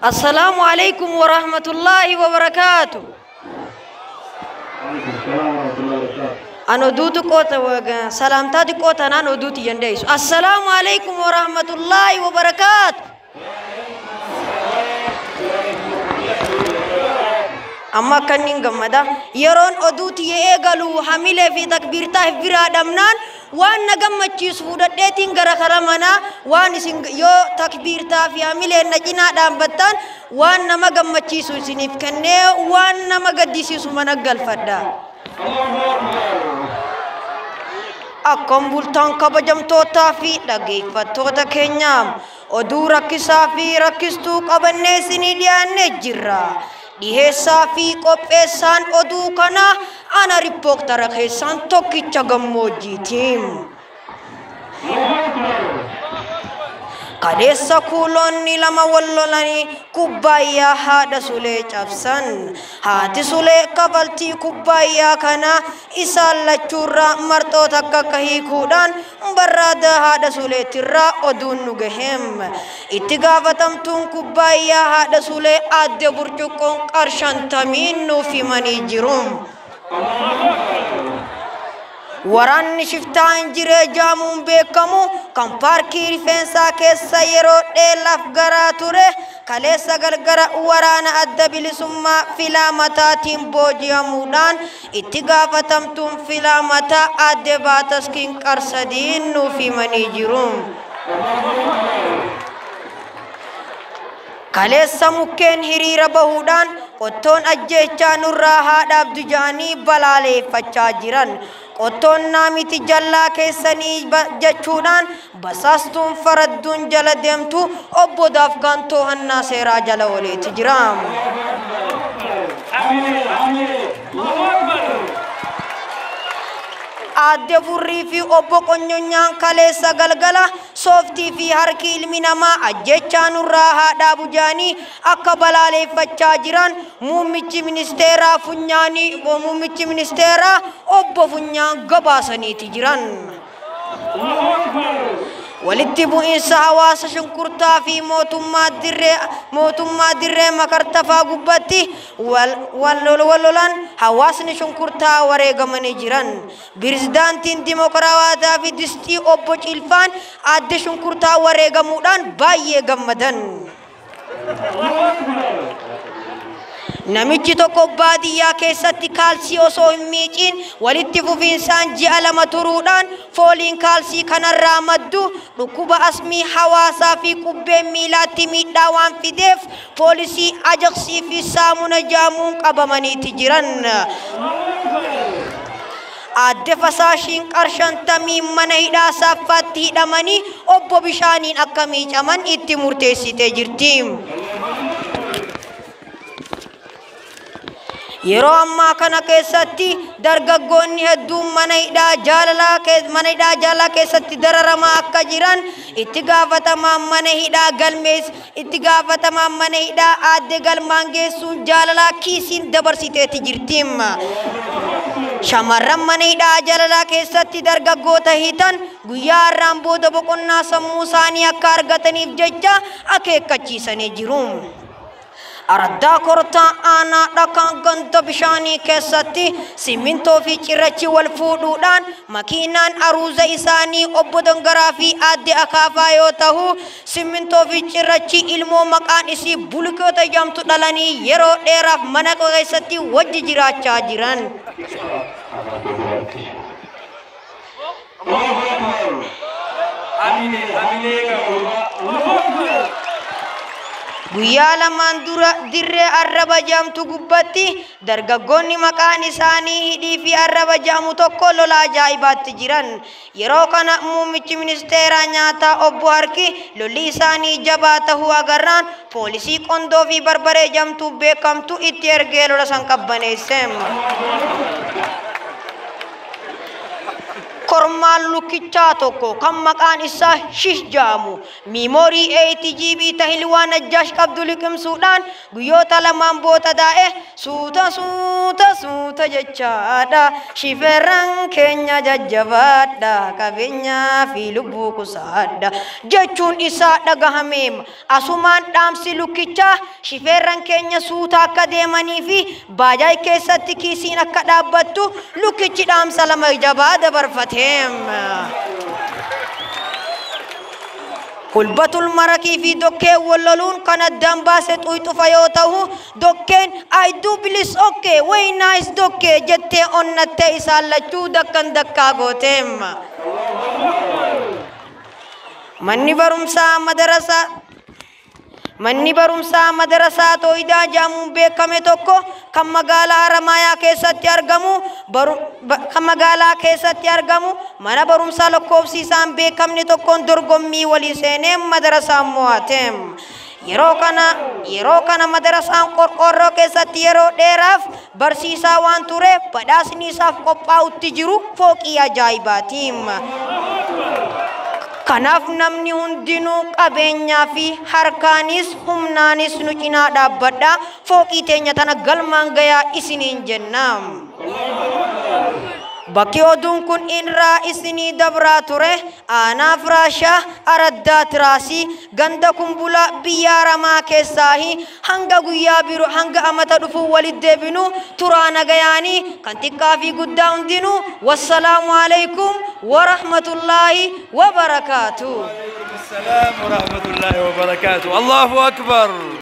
Assalamualaikum warahmatullahi wabarakatuh. Ano dutu kota waga salam tadi kota nano dutu yandais. Assalamualaikum warahmatullahi wabarakatuh. Amma kanin gamada yeron oduti ye egalu hamile fi takbirta bira damnan wan nagammachi suudadetin gara karamana wan sing yo takbirta fi hamile najina dambatan wan nama gammachi su sinif kanne wan nama gaddisi su managal fadda akkam bultan kabajamtoota fi dhaggeeffattoota keenyaam oduu rakkisaa fi rakkistu qabanne sinii dhiyaanne jirra. Dhiheessaa fi qopheessaan oduu kana ana riippoortara keessaan tokkicha gammoojjiitiin. Kadeessa kuulonni lama wallolanii kubbaayyaa haadha sulee cabsan. Haati sulee kabaltii kubbaayyaa kana isaan lachuurraa marxoota akka hiikuudhaan barraada haadha suleetirraa oduun nu gahem. Itti gaafatamtuun kubbaayyaa haadha sulee aadde burcuqqoon qarshantamiin nuuf himanii jiru. Waraanni shiftaan jiree jaamuun beekamu kan paarkii rifeensaa keessa yeroo dheeraaf garaa ture kaleessa galgala waraana adda bilisummaa filaa mataatiin booji'amuudhaan itti gaafatamtuun filaa mataa aadde baataskiin qarsadiin nuuf himanii jiru. Kaleessa mukkeen hiriira bahuudhaan qottoon ajjeechaa nurraa haadhaaf dujaanii balaaleeffachaa jiran. Qottoon naamiti jallaa keessanii jechuudhaan basaastuun faradduun jala deemtu obbo Daafgaan to'annaa seeraa jala ooleeti jira. Aadde Furrii fi obbo Qonyonyaan kaleessa galgala sooftii fi harki ilmi namaa ajjechaa nurraa haadhaa bujaanii akka balaaleeffachaa jiran muummichi ministeeraa obbo Funyaan gabaasaniiti jiran. Walitti bu'iinsa hawaasa shunkurtaa fi mootummaa dirree makartafaa gubbatti wallolan hawaasni shunkurtaa wareegamanii jiran. Pirezidaantiin dimokiraawwataa fi distii obbo Cilfaan aadde shunkurtaa wareegamuudhaan baay'ee gammadan. Namichi tokko baadiyyaa keessatti kaalsii osoo hin miiciin walitti fufiinsaan ji'a lama turuudhaan fooliin kaalsii kanarraa maddu dhukkuba asmii hawaasaa fi qubbeen miilaatti miidhaa waan fideef poolisii ajaqsii fi saamuna jaamuun qabamaniiti jiran. Aadde Fasaashiin qarshantamii mana hidhaa saaffaatti hidhamanii obbo Bishaaniin akka miicaman itti murteessitee jirti. Yeroo ammaa kana keessatti dargaggoonni hedduun mana hidhaa jaalalaa keessatti dararamaa akka jiran itti gaafatamaan mana hidhaa aadde Galmaan geessuun jaalalaa kiisiin dabarsiteeti jirti. Shamarran mana hidhaa jaalalaa keessatti dargaggoota hiitan guyyaa har'aan booda boqonnaa sammuu isaanii akka argataniif jecha akeekkachiisanii jiru. Araddaa kortaa aanaa dhakaan ganda bishaanii keessatti simintoo fi cirrachi wal fuudhuudhaan makiinaan aruuza isaanii obbo Dangaraa fi aadde Akaafaa yoo ta'u simintoo fi cirrachi ilmoo maqaan isii bulkoota jamtu dhalanii yeroo dheeraaf mana keessatti wajji jiraachaa jiran. Guyyaa lamaan dura dirree arraba jaamtu gubbatti dargaggoonni maqaan isaanii hidhii fi arraba jaamu tokko lola ajaa'ibaatti jiran. Yeroo kana muummichi ministeeraa nyaataa obbo Harki lolli isaanii jabaa ta'uu agarraan poolisii qondoo fi barbaree jaamtu beekamtu itti ergee lola san qabbaneesse. kormaan lukkichaa tokko kan maqaan isaa Shish jaamu miimoorii 8GB tahilwaan Najjaash qabdu liqimsuudhaan guyyoota lamaan booda daa'e suuta jechaadha shifeerran keenya jajjabaadha qabeenyaa fi lubbuu kusaadha jechuun isaa dhagahameem asumaan dhaamsi lukkichaa shifeerran keenya suuta akka deemanii fi baajaaj keessatti kiisiin akka dhaabbattu lukkichi dhaamsa lama jabaa dabarfateem kulbatul marakii fi dokkee walloluun kan addaan baase xuyxufa yoo ta'u dokkeen I do please okay way nice dokkee jettee onnattee isaan lachuu dakkaa gooteem manni barumsaa madarasaa Tooyidaa jaamuun beekame tokko kan magaalaa Haramayaa keessatti argamu mana barumsaa lakkoofsiisaan beekamne tokkoon dorgommii walii seenee madarasaan mo'ateem yeroo kana madarasaan qorqorroo keessatti yeroo dheeraaf barsiisaa waan ture badhaasni isaaf qophaa'utti jiru fooqii ajaa'ibaatiim kanaaf namni hundinuu qabeenyaa fi harkaanis humnaanis nu cinaa dhaabbadha fooqii teenya tana galmaan gayaa isiniin jennaam bakki oduun kun irraa isinii dabraa ture aanaa Firaashaa Araddaa Tiraasii ganda Kumbulaa biyya Haramaa keessaahi hanga guyyaa biroo hanga amata dhufu walitti deebinu turaa nagayaanii kan xiqqaa fi guddaa hundinuu wassalaamu alaykum wa rahmatullaahi wa barakaatuh. السلام ورحمة الله وبركاته. الله أكبر.